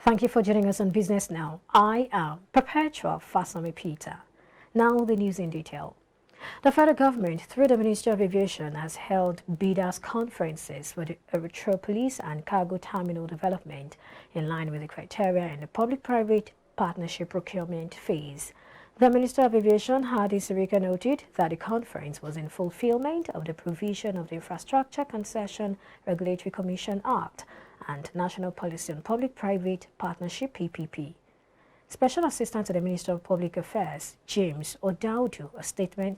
Thank you for joining us on Business Now. I am Perpetua Fasami Peter. Now the news in detail. The federal government, through the Ministry of Aviation, has held bidders conferences for the Eritrea and cargo terminal development in line with the criteria in the public-private partnership procurement phase. The Minister of Aviation, Hadi Sirika, noted that the conference was in fulfillment of the provision of the Infrastructure Concession Regulatory Commission Act and National Policy on Public-Private Partnership (PPP). Special Assistant to the Minister of Public Affairs, James Odaudu,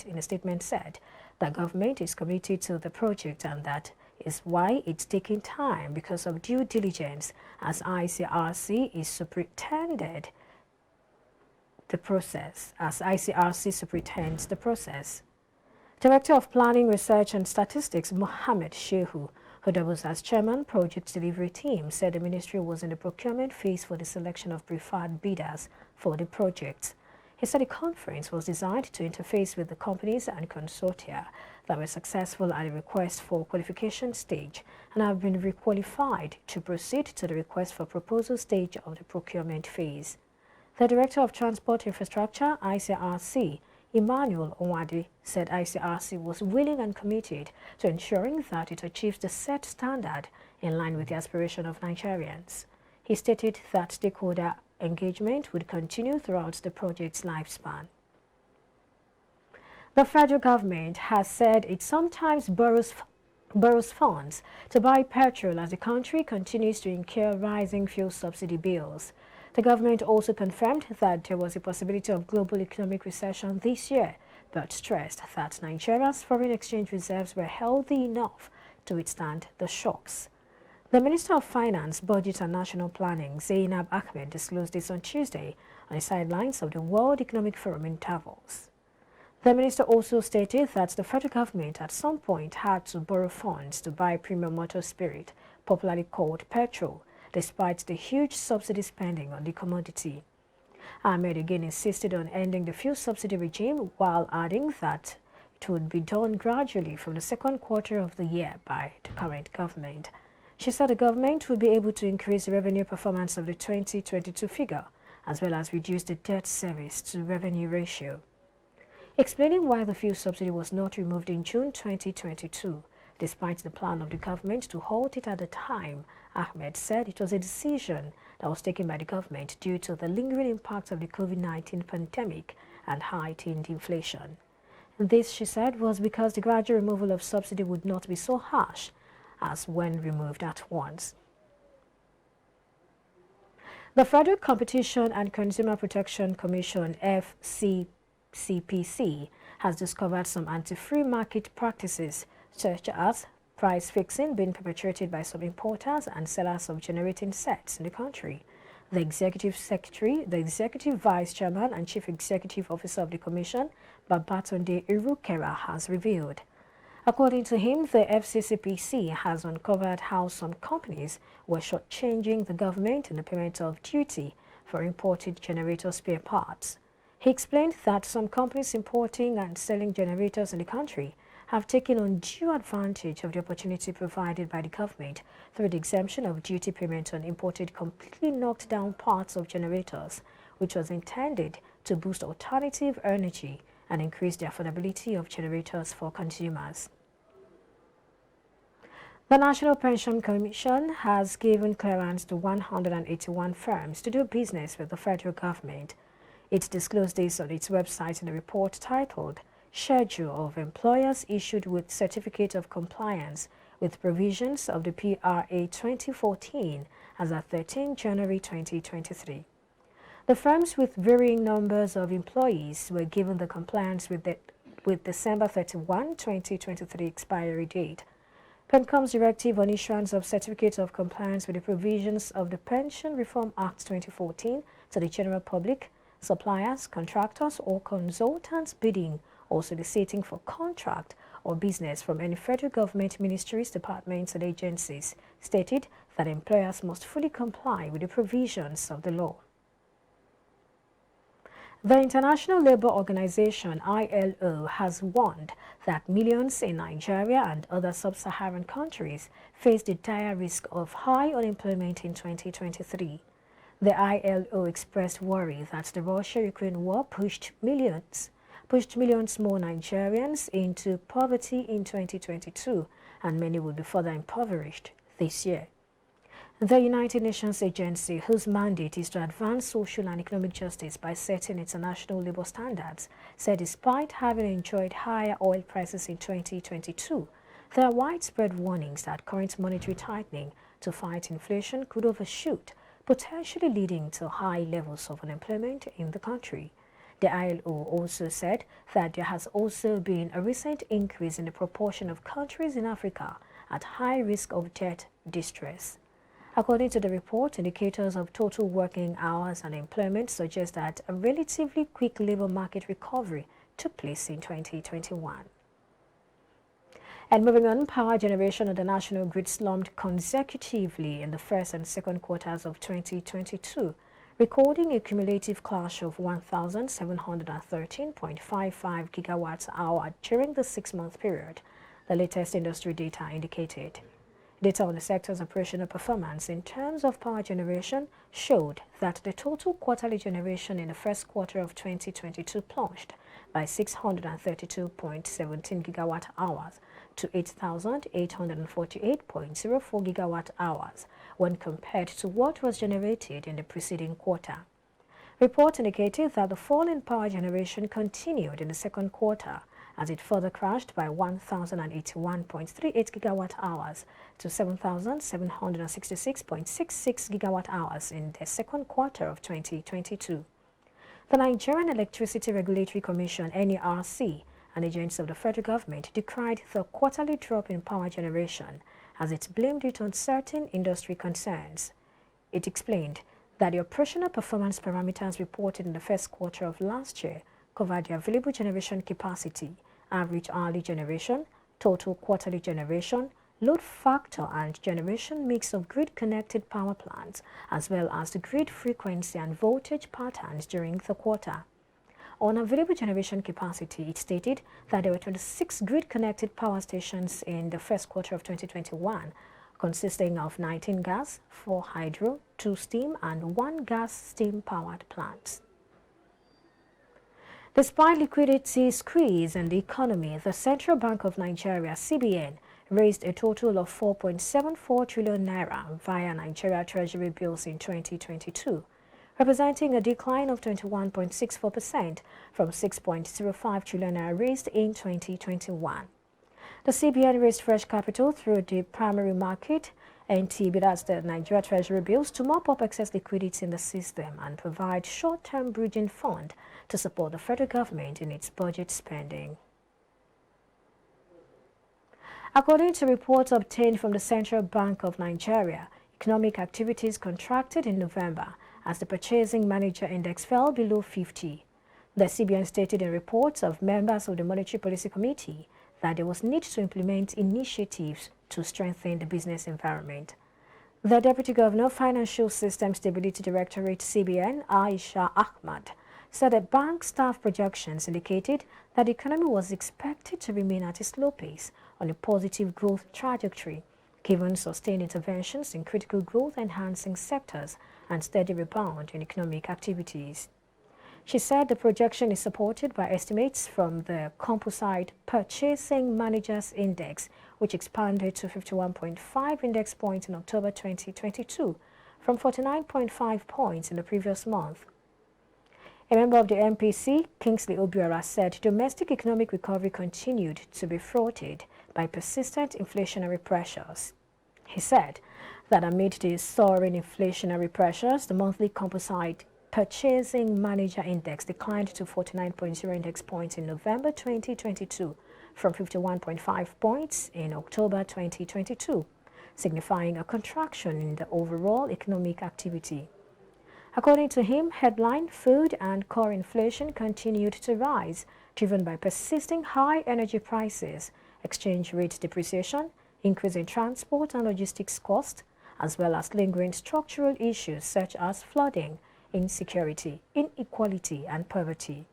in a statement said that government is committed to the project and that is why it's taking time because of due diligence as ICRC is superintended the process, superintends the process. Director of Planning, Research and Statistics, Mohammed Shehu, who doubles as chairman project delivery team, said the ministry was in the procurement phase for the selection of preferred bidders for the project. He said the conference was designed to interface with the companies and consortia that were successful at the request for qualification stage and have been requalified to proceed to the request for proposal stage of the procurement phase. The Director of Transport Infrastructure, ICRC, Emmanuel Onwade, said ICRC was willing and committed to ensuring that it achieves the set standard in line with the aspiration of Nigerians. He stated that stakeholder engagement would continue throughout the project's lifespan. The federal government has said it sometimes borrows funds to buy petrol as the country continues to incur rising fuel subsidy bills. The government also confirmed that there was a possibility of global economic recession this year, but stressed that Nigeria's foreign exchange reserves were healthy enough to withstand the shocks. The Minister of Finance, Budget and National Planning, Zainab Ahmed, disclosed this on Tuesday on the sidelines of the World Economic Forum in Davos. The minister also stated that the federal government at some point had to borrow funds to buy premium motor spirit, popularly called petrol, despite the huge subsidy spending on the commodity. Ahmed again insisted on ending the fuel subsidy regime while adding that it would be done gradually from the second quarter of the year by the current government. She said the government would be able to increase the revenue performance of the 2022 figure, as well as reduce the debt service to revenue ratio. Explaining why the fuel subsidy was not removed in June 2022, despite the plan of the government to halt it at the time, Ahmed said it was a decision that was taken by the government due to the lingering impact of the COVID-19 pandemic and heightened inflation. This, she said, was because the gradual removal of subsidy would not be so harsh as when removed at once. The Federal Competition and Consumer Protection Commission, FCCPC, has discovered some anti-free market practices such as price fixing being perpetrated by some importers and sellers of generating sets in the country. The Executive Secretary, the Executive Vice Chairman and Chief Executive Officer of the Commission, Babatunde Irukera, has revealed. According to him, the FCCPC has uncovered how some companies were shortchanging the government in the payment of duty for imported generator spare parts. He explained that some companies importing and selling generators in the country have taken undue advantage of the opportunity provided by the government through the exemption of duty payment on imported completely knocked down parts of generators, which was intended to boost alternative energy and increase the affordability of generators for consumers. The National Pension Commission has given clearance to 181 firms to do business with the federal government. It disclosed this on its website in a report titled Schedule of Employers Issued with Certificate of Compliance with Provisions of the PRA 2014 as at 13 January 2023. The firms with varying numbers of employees were given the compliance with December 31, 2023 expiry date. PENCOM's directive on issuance of certificates of compliance with the provisions of the Pension Reform Act 2014 to the general public, suppliers, contractors or consultants bidding or soliciting for contract or business from any federal government ministries, departments and agencies, stated that employers must fully comply with the provisions of the law. The International Labour Organization, ILO, has warned that millions in Nigeria and other sub-Saharan countries face the dire risk of high unemployment in 2023. The ILO expressed worry that the Russia-Ukraine war pushed millions more Nigerians into poverty in 2022, and many will be further impoverished this year. The United Nations agency, whose mandate is to advance social and economic justice by setting international labor standards, said despite having enjoyed higher oil prices in 2022, there are widespread warnings that current monetary tightening to fight inflation could overshoot, potentially leading to high levels of unemployment in the country. The ILO also said that there has also been a recent increase in the proportion of countries in Africa at high risk of debt distress. According to the report, indicators of total working hours and employment suggest that a relatively quick labor market recovery took place in 2021. And moving on, power generation on the national grid slumped consecutively in the first and second quarters of 2022, recording a cumulative clash of 1,713.55 gigawatts-hour during the 6-month period, the latest industry data indicated. Data on the sector's operational performance in terms of power generation showed that the total quarterly generation in the first quarter of 2022 plunged by 632.17 gigawatt-hours to 8,848.04 gigawatt-hours when compared to what was generated in the preceding quarter. Reports indicated that the fall in power generation continued in the second quarter as it further crashed by 1,081.38 gigawatt-hours to 7,766.66 gigawatt-hours in the second quarter of 2022. The Nigerian Electricity Regulatory Commission, NERC, an agency of the federal government, decried the quarterly drop in power generation as it blamed it on certain industry concerns. It explained that the operational performance parameters reported in the first quarter of last year covered the available generation capacity, average hourly generation, total quarterly generation, load factor and generation mix of grid-connected power plants, as well as the grid frequency and voltage patterns during the quarter. On available generation capacity, it stated that there were 26 grid-connected power stations in the first quarter of 2021, consisting of 19 gas, 4 hydro, 2 steam, and 1 gas steam-powered plants. Despite liquidity squeeze in the economy, the Central Bank of Nigeria, CBN, raised a total of 4.74 trillion naira via Nigeria Treasury bills in 2022, representing a decline of 21.64% from 6.05 trillion naira raised in 2021. The CBN raised fresh capital through the primary market, NTB, that's the Nigeria Treasury bills, to mop up excess liquidity in the system and provide short-term bridging fund to support the federal government in its budget spending. According to reports obtained from the Central Bank of Nigeria, economic activities contracted in November as the Purchasing Manager Index fell below 50. The CBN stated in reports of members of the Monetary Policy Committee that there was need to implement initiatives to strengthen the business environment. The Deputy Governor, Financial System Stability Directorate, CBN, Aisha Ahmad, said that bank staff projections indicated that the economy was expected to remain at a slow pace on a positive growth trajectory, given sustained interventions in critical growth-enhancing sectors and steady rebound in economic activities. She said the projection is supported by estimates from the Composite Purchasing Managers Index, which expanded to 51.5 index points in October 2022 from 49.5 points in the previous month. A member of the MPC, Kingsley Obiora, said domestic economic recovery continued to be thwarted by persistent inflationary pressures. He said that amid the soaring inflationary pressures, the monthly Composite Purchasing Manager Index declined to 49.0 index points in November 2022 from 51.5 points in October 2022, signifying a contraction in the overall economic activity. According to him, headline food and core inflation continued to rise, driven by persisting high energy prices, exchange rate depreciation, increase in transport and logistics costs, as well as lingering structural issues such as flooding, insecurity, inequality, and poverty.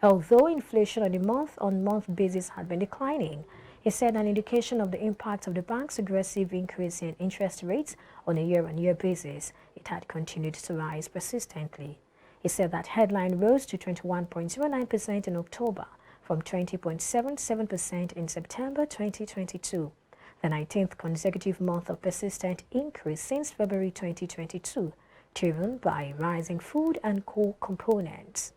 Although inflation on a month-on-month basis had been declining, He said an indication of the impact of the bank's aggressive increase in interest rates on a year-on-year basis, it had continued to rise persistently. He said that headline rose to 21.09% in October from 20.77% in September 2022, the 19th consecutive month of persistent increase since February 2022, driven by rising food and coal components.